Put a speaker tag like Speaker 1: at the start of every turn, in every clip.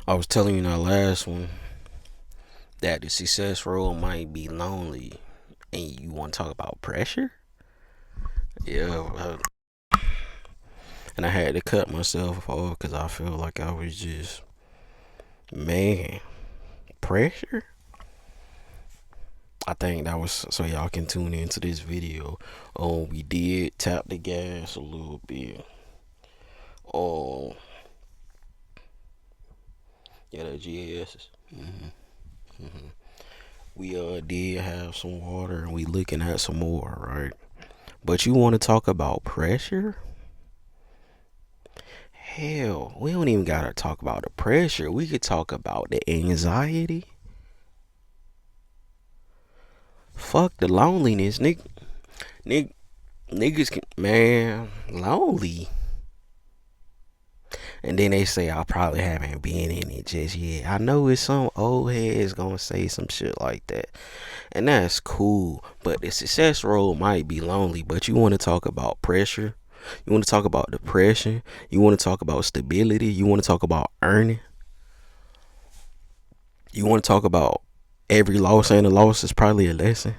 Speaker 1: I was telling you in that last one that the success road might be lonely, and you want to talk about pressure? Yeah, and I had to cut myself off because I feel like I was just, man, pressure. I think that was so y'all can tune into this video. We did tap the gas a little bit. Um, yeah, the GAS. We did have some water, and we looking at some more, right? But you want to talk about pressure? Hell, we don't even gotta talk about the pressure. We could talk about the anxiety. Fuck the loneliness, niggas can, man, lonely. And then they say I probably haven't been in it just yet. I know it's some old heads gonna say some shit like that. And that's cool. But the success road might be lonely. But you wanna talk about pressure? You wanna talk about depression? You wanna talk about stability? You wanna talk about earning? You wanna talk about every loss and a loss is probably a lesson?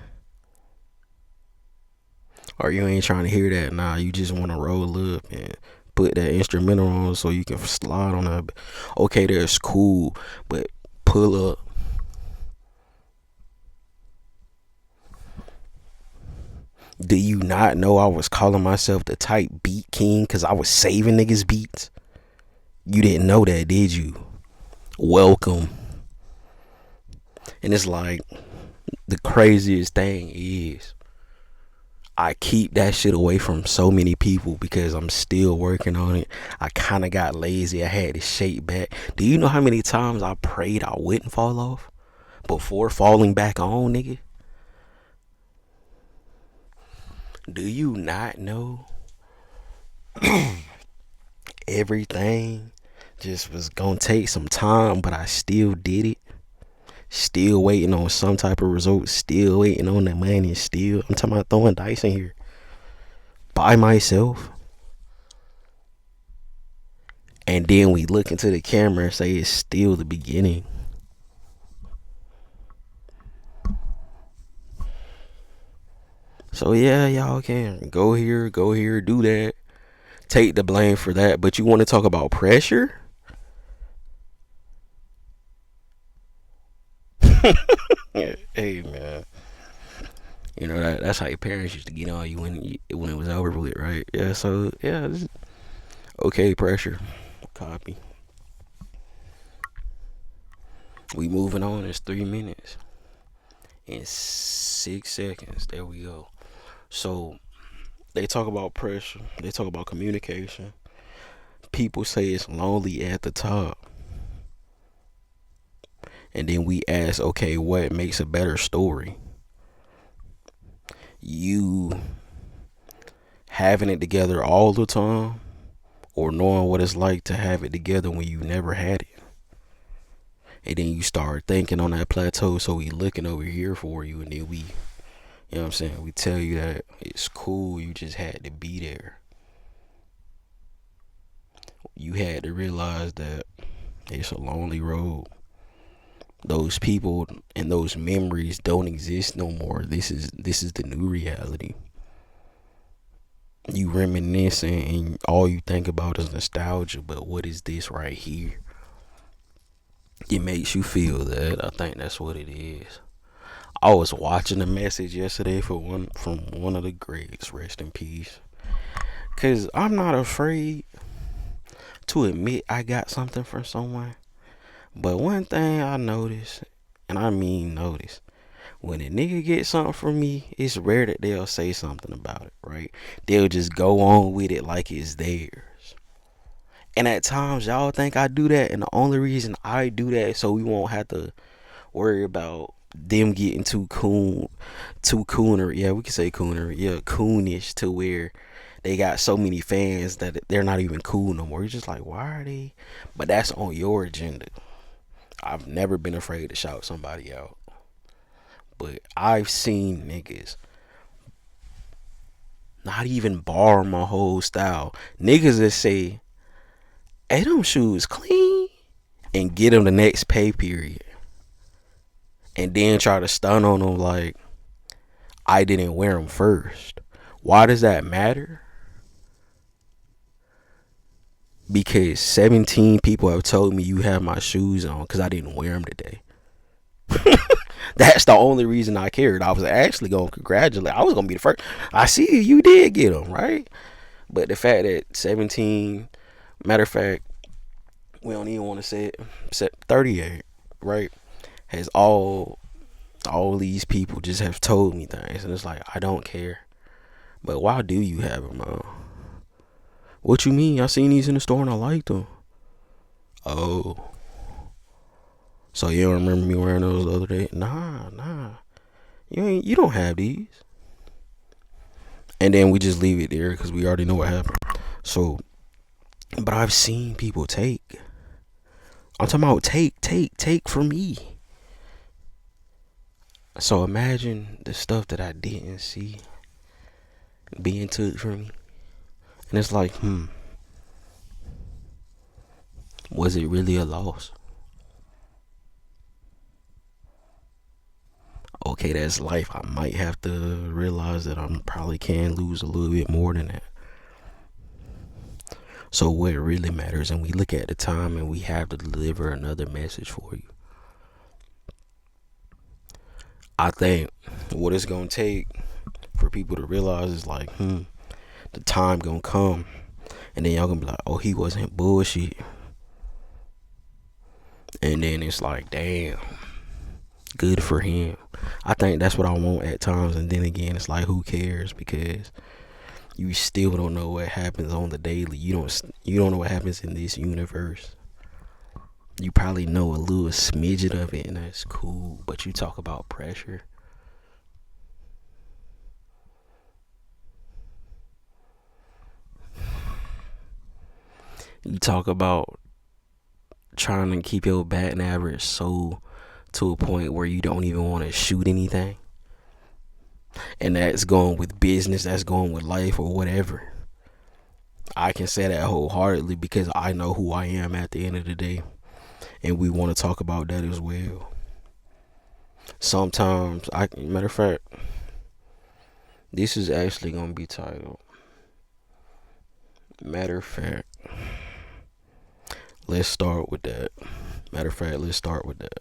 Speaker 1: Or you ain't trying to hear that? Nah, you just wanna roll up and put that instrumental on so you can slide on that. Okay, that's cool, but pull up. Do you not know I was calling myself the type beat king because I was saving niggas beats? You didn't know that, did you? Welcome. And it's like the craziest thing is I keep that shit away from so many people because I'm still working on it. I kind of got lazy. I had to shake back. Do you know how many times I prayed I wouldn't fall off before falling back on, nigga? Do you not know everything just was gonna take some time, but I still did it? Still waiting on some type of result. Still waiting on the money. Still, I'm talking about throwing dice in here by myself. And then we look into the camera and say it's still the beginning. So yeah, y'all can go here, do that. Take the blame for that. But you want to talk about pressure? Hey man, you know that's how your parents used to get on you when it was over with, right? Yeah. So yeah, okay, pressure. Copy. We moving on. It's 3 minutes and 6 seconds. There we go. So they talk about pressure. They talk about communication. People say it's lonely at the top. And then we ask, okay, what makes a better story? You having it together all the time or knowing what it's like to have it together when you never had it? And then you start thinking on that plateau, so we looking over here for you, and then we, you know what I'm saying, we tell you that it's cool, you just had to be there. You had to realize that it's a lonely road. Those people and those memories don't exist no more. This is the new reality. You reminiscing and all you think about is nostalgia, but what is this right here? It makes you feel that. I think that's what it is. I was watching a message yesterday from one of the greats, rest in peace. Cause I'm not afraid to admit I got something from someone. But one thing I noticed, and I mean notice, when a nigga gets something from me, it's rare that they'll say something about it, right? They'll just go on with it like it's theirs. And at times y'all think I do that, and the only reason I do that is so we won't have to worry about them getting too cooner. Yeah, we can say cooner. Yeah, coonish to where they got so many fans that they're not even cool no more. You're just like, why are they? But that's on your agenda. I've never been afraid to shout somebody out. But I've seen niggas not even bar my whole style. Niggas that say, hey, them shoes clean. and get them the next pay period, and then try to stun on them like I didn't wear them first. Why does that matter? Because 17 people have told me you have my shoes on because I didn't wear them today. That's the only reason I cared. I was actually going to congratulate. I was going to be the first. I see you did get them, right? But the fact that 17, matter of fact, we don't even want to say it, 38, right? Has all these people just have told me things, and it's like I don't care. But why do you have them on? What you mean? I seen these in the store and I liked them. Oh, so you don't remember me wearing those the other day? Nah. You don't have these. And then we just leave it there because we already know what happened. So, but I've seen people take. I'm talking about take from me. So imagine the stuff that I didn't see being took from me. And it's like, was it really a loss? Okay, that's life. I might have to realize that I probably can lose a little bit more than that. So what really matters, and we look at the time and we have to deliver another message for you. I think what it's gonna take for people to realize is like, the time gonna come, and then y'all gonna be like, oh, he wasn't bullshit, and then it's like, damn, good for him. I think that's what I want at times, and then again, it's like, who cares? Because you still don't know what happens on the daily. You don't know what happens in this universe. You probably know a little smidget of it, and that's cool. But you talk about pressure. You talk about trying to keep your batting average so to a point where you don't even want to shoot anything. And that's going with business, that's going with life or whatever. I can say that wholeheartedly because I know who I am at the end of the day. And we want to talk about that as well. Sometimes, matter of fact, this is actually going to be titled, matter of fact, let's start with that. Matter of fact, let's start with that.